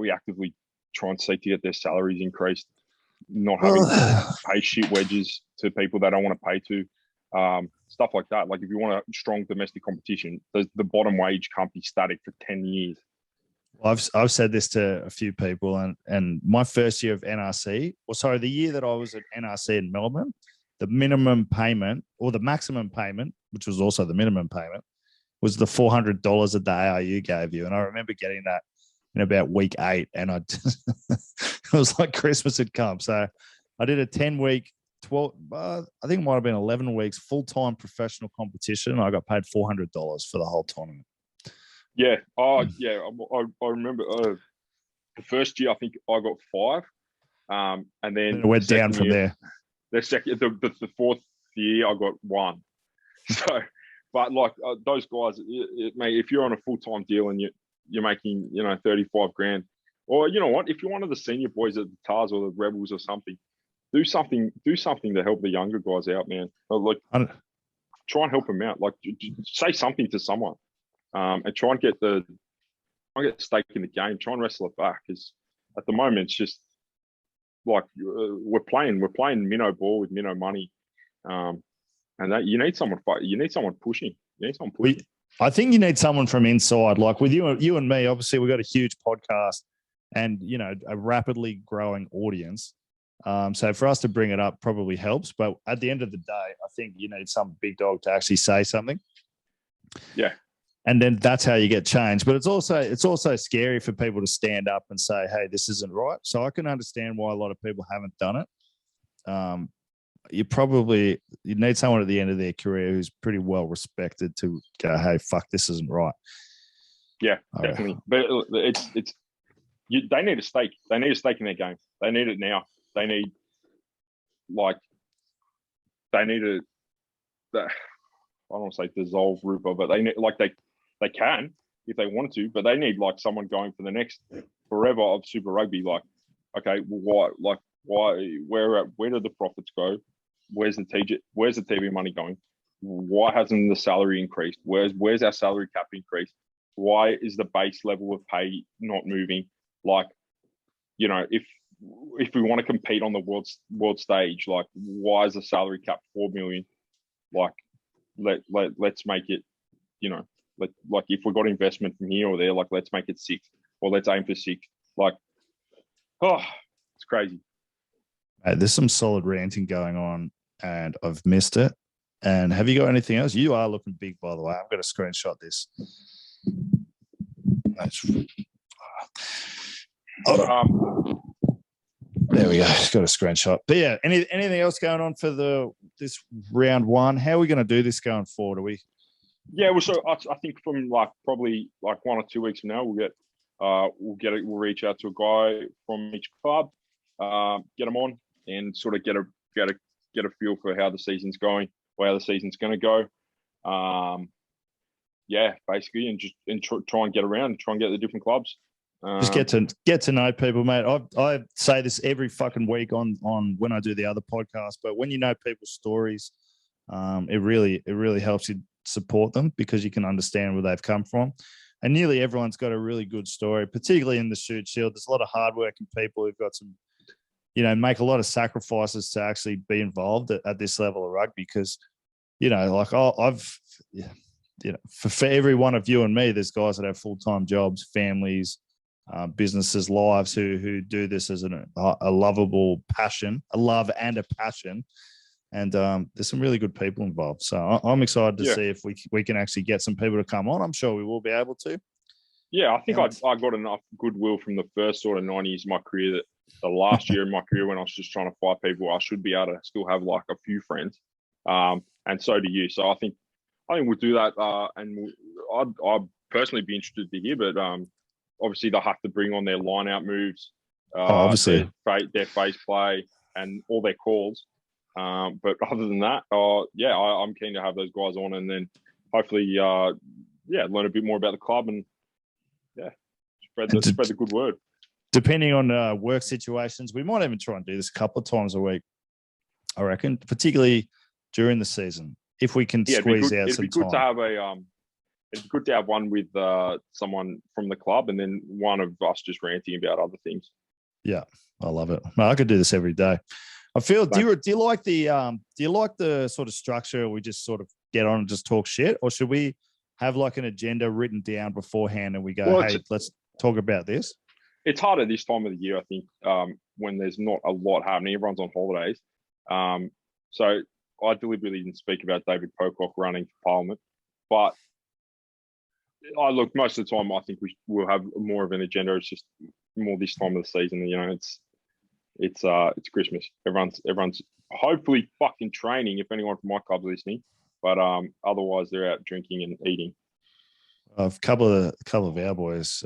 actively try and seek to get their salaries increased, not having to pay shit wedges to people they don't want to pay to, stuff like that. Like if you want a strong domestic competition, the bottom wage can't be static for 10 years. I've said this to a few people, and my first year of NRC, the year that I was at NRC in Melbourne, the minimum payment or the maximum payment, which was also the minimum payment, was the $400 that the ARU gave you. And I remember getting that in about week 8, and it was like Christmas had come. So I did a 10-week, 12, I think it might have been 11 weeks full-time professional competition. I got paid $400 for the whole tournament. Yeah. Oh, yeah. I remember the first year I think I got 5, and then it went down from there. The fourth year I got 1. So, but like those guys, mate, if you're on a full-time deal and you're making 35 grand, or you know what, if you're one of the senior boys at the Tars or the Rebels or something, do something to help the younger guys out, man. Like try and help them out. Like say something to someone. And try and get stake in the game. Try and wrestle it back, because at the moment it's just like we're playing minnow ball with minnow money, and that you need someone pushing. I think you need someone from inside, like with you and me. Obviously, we've got a huge podcast and a rapidly growing audience. So for us to bring it up probably helps. But at the end of the day, I think you need some big dog to actually say something. Yeah. And then that's how you get change. But it's also scary for people to stand up and say, hey, this isn't right. So I can understand why a lot of people haven't done it. You need someone at the end of their career who's pretty well respected to go, hey, fuck, this isn't right. Yeah, definitely. But they need a stake. They need a stake in their game. They need it now. They need I don't want to say dissolve Rupa, but they need they can if they wanted to, but they need someone going for the next forever of Super Rugby. Like, okay, well, why? Where do the profits go? Where's the TV money going? Why hasn't the salary increased? Where's our salary cap increased? Why is the base level of pay not moving? If we want to compete on the world stage, why is the salary cap 4 million? Let's make it, if we got investment from here or there, let's make it 6, or let's aim for 6. It's crazy. There's some solid ranting going on, and I've missed it. And have you got anything else? You are looking big, by the way. I'm going to screenshot this. There we go. Just got a screenshot. But yeah, anything else going on for this round 1? How are we going to do this going forward? Are we? Yeah, well, so I think from probably 1 or 2 weeks from now, we'll reach out to a guy from each club, get them on, and sort of get a feel for how the season's going, or how the season's going to go. yeah, basically, and try and get around, try and get the different clubs. Just get to know people, mate. I say this every fucking week on when I do the other podcast, but when you know people's stories, it really helps you support them because you can understand where they've come from. And nearly everyone's got a really good story, particularly in the Shoot Shield. There's a lot of hardworking people who've got some, make a lot of sacrifices to actually be involved at this level of rugby because, like for every one of you and me, there's guys that have full-time jobs, families, businesses, lives who do this as a lovable passion, a love and a passion. And there's some really good people involved. So I'm excited to see if we can actually get some people to come on. I'm sure we will be able to. Yeah, I think I got enough goodwill from the first sort of 9 years of my career that the last year of my career when I was just trying to fight people, I should be able to still have like a few friends. And so do you. So I think we'll do that. And I'd personally be interested to hear, but obviously they'll have to bring on their line-out moves, obviously their face play and all their calls. But other than that, I'm keen to have those guys on and then hopefully, learn a bit more about the club and spread the good word. Depending on work situations, we might even try and do this a couple of times a week, I reckon, particularly during the season, if we can squeeze out some time. It'd be good to have one with someone from the club and then one of us just ranting about other things. Yeah, I love it. I could do this every day. I feel. Do you like the sort of structure? We just sort of get on and just talk shit, or should we have like an agenda written down beforehand and we go, hey, let's talk about this? It's harder this time of the year, I think, when there's not a lot happening. Everyone's on holidays, so I deliberately didn't speak about David Pocock running for Parliament, but look, most of the time I think we'll have more of an agenda. It's just more this time of the season. It's Christmas. Everyone's hopefully fucking training. If anyone from my club's listening, but otherwise they're out drinking and eating. A couple of our boys,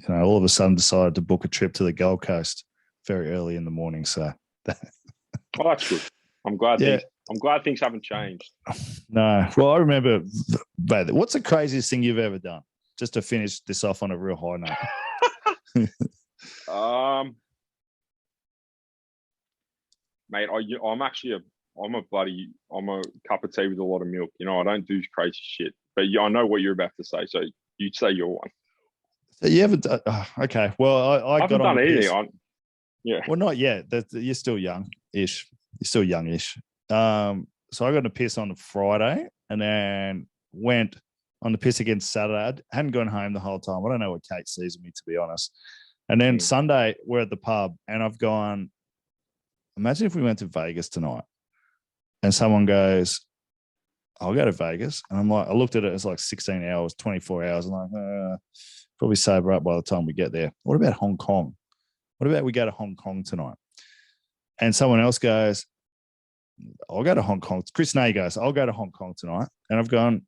all of a sudden decided to book a trip to the Gold Coast very early in the morning. So that's good. I'm glad things haven't changed. No. Well, I remember, mate, what's the craziest thing you've ever done? Just to finish this off on a real high note. Mate, I'm a cup of tea with a lot of milk. I don't do crazy shit. But I know what you're about to say, so you'd say your one. So you haven't done, okay. Well, I haven't done anything. Yeah. Well, not yet. You're still young-ish. You're still youngish. So I got a piss on a Friday and then went on the piss again Saturday. I hadn't gone home the whole time. I don't know what Kate sees of me, to be honest. And then Sunday, we're at the pub and I've gone, imagine if we went to Vegas tonight and someone goes, I'll go to Vegas. And I'm like, I looked at it, it's like 16 hours, 24 hours. I'm like, probably sober up by the time we get there. What about Hong Kong? What about we go to Hong Kong tonight? And someone else goes, I'll go to Hong Kong. Chris Nay goes, I'll go to Hong Kong tonight. And I've gone,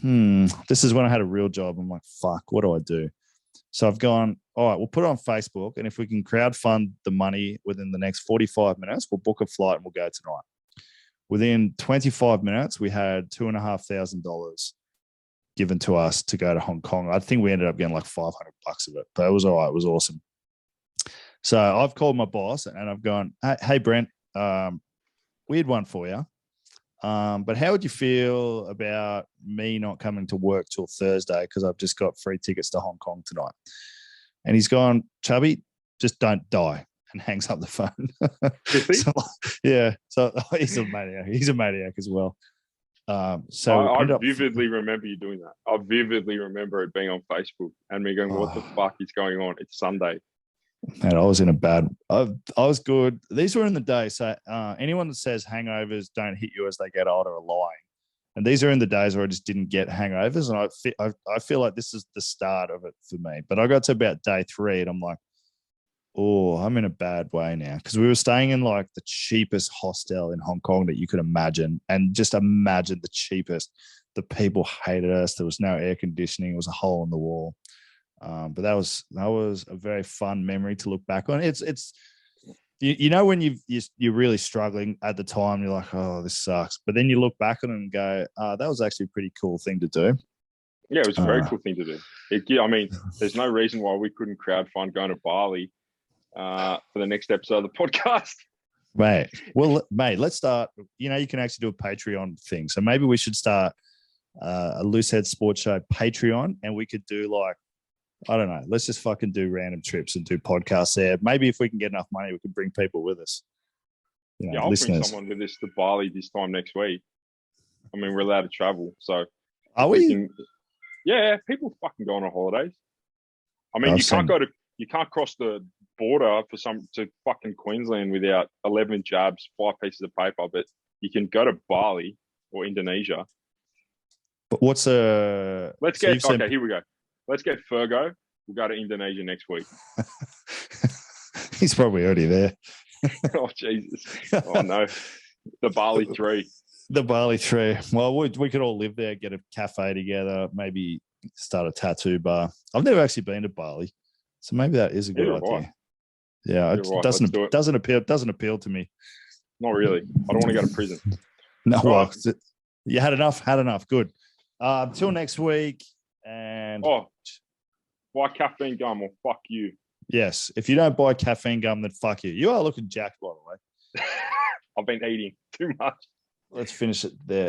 this is when I had a real job. I'm like, fuck, what do I do? So I've gone, all right, we'll put it on Facebook. And if we can crowdfund the money within the next 45 minutes, we'll book a flight and we'll go tonight. Within 25 minutes, we had $2,500 given to us to go to Hong Kong. I think we ended up getting like $500 of it, but it was all right. It was awesome. So I've called my boss and I've gone, hey Brent, weird one for you. But how would you feel about me not coming to work till Thursday because I've just got free tickets to Hong Kong tonight? And he's gone, Chubby, just don't die, and hangs up the phone. So, yeah. So he's a maniac. He's a maniac as well. So I vividly remember you doing that. I vividly remember it being on Facebook and me going, what the fuck is going on? It's Sunday. And I was in a bad. I was good. These were in the day. So anyone that says hangovers don't hit you as they get older are lying. And these are in the days where I just didn't get hangovers. And I feel like this is the start of it for me. But I got to about day 3 and I'm like, oh, I'm in a bad way now. Because we were staying in like the cheapest hostel in Hong Kong that you could imagine. And just imagine the cheapest. The people hated us. There was no air conditioning. It was a hole in the wall. But that was a very fun memory to look back on. It's You know when you're really struggling at the time, you're like, oh, this sucks. But then you look back on it and go, that was actually a pretty cool thing to do. Yeah, it was a very cool thing to do. I mean, there's no reason why we couldn't crowdfund going to Bali for the next episode of the podcast. Mate, well, let's start. You can actually do a Patreon thing. So maybe we should start a Looseheads Sports Show Patreon, and we could do like, I don't know, let's just fucking do random trips and do podcasts there. Maybe if we can get enough money, we can bring people with us. I'll bring someone with us to Bali this time next week. I mean, we're allowed to travel, so are we? Yeah, people fucking go on holidays. I mean, you can't cross the border to fucking Queensland without 11 jabs, 5 pieces of paper, but you can go to Bali or Indonesia. But what's here we go. Let's get Fergo. We'll go to Indonesia next week. He's probably already there. Oh, Jesus. Oh, no. The Bali 3. The Bali 3. Well, we could all live there, get a cafe together, maybe start a tattoo bar. I've never actually been to Bali, so maybe that is a good idea. Right. Yeah, it doesn't appeal to me. Not really. I don't want to go to prison. No, well, you had enough. Good. Until next week. And buy caffeine gum or fuck you. Yes. If you don't buy caffeine gum, then fuck you. You are looking jacked, by the way. I've been eating too much. Let's finish it there.